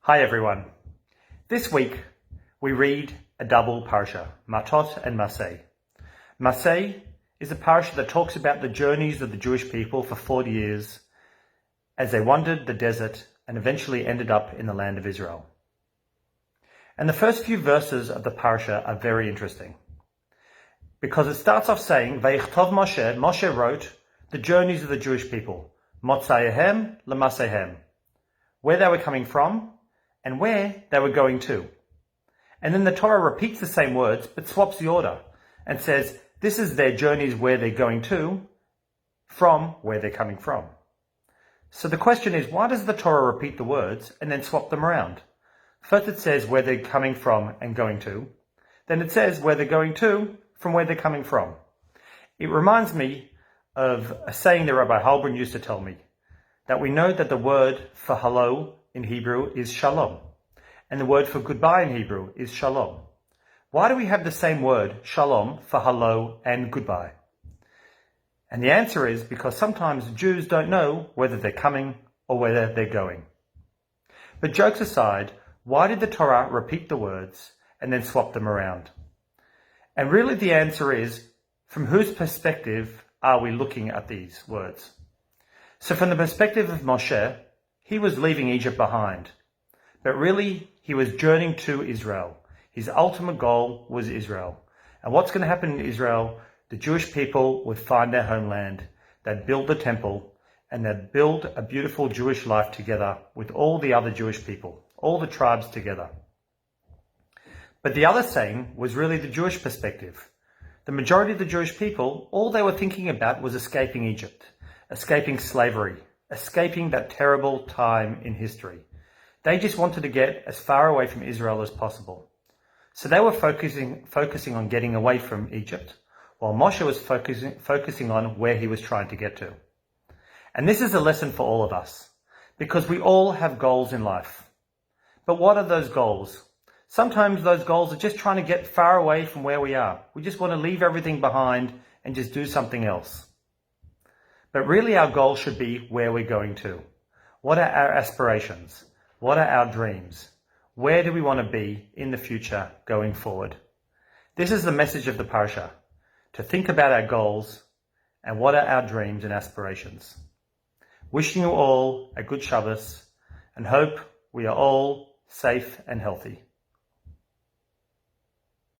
Hi everyone. This week we read a double parsha, Matot and Maseh. Maseh is a parsha that talks about the journeys of the Jewish people for 40 years as they wandered the desert and eventually ended up in the land of Israel. And the first few verses of the parsha are very interesting because it starts off saying, Vayichtov Moshe, Moshe wrote the journeys of the Jewish people, Motzayehem Lamasehem, where they were coming from and where they were going to. And then the Torah repeats the same words, but swaps the order and says, this is their journeys where they're going to, from where they're coming from. So the question is, why does the Torah repeat the words and then swap them around? First it says where they're coming from and going to. Then it says where they're going to from where they're coming from. It reminds me of a saying that Rabbi Nagel used to tell me, that we know that the word for hello in Hebrew is shalom, and the word for goodbye in Hebrew is shalom. Why do we have the same word, shalom, for hello and goodbye? And the answer is because sometimes Jews don't know whether they're coming or whether they're going. But jokes aside, why did the Torah repeat the words and then swap them around? And really the answer is, from whose perspective are we looking at these words? So from the perspective of Moshe, he was leaving Egypt behind. But really, he was journeying to Israel. His ultimate goal was Israel. And what's going to happen in Israel? The Jewish people would find their homeland. They'd build the temple, and they'd build a beautiful Jewish life together with all the other Jewish people, all the tribes together. But the other saying was really the Jewish perspective. The majority of the Jewish people, all they were thinking about was escaping Egypt, escaping slavery, escaping that terrible time in history. They just wanted to get as far away from Israel as possible. So they were focusing on getting away from Egypt, while Moshe was focusing on where he was trying to get to. And this is a lesson for all of us, because we all have goals in life. But what are those goals? Sometimes those goals are just trying to get far away from where we are. We just want to leave everything behind and just do something else. But really our goal should be where we're going to. What are our aspirations? What are our dreams? Where do we want to be in the future going forward? This is the message of the Parsha, to think about our goals and what are our dreams and aspirations. Wishing you all a good Shabbos and hope we are all safe and healthy.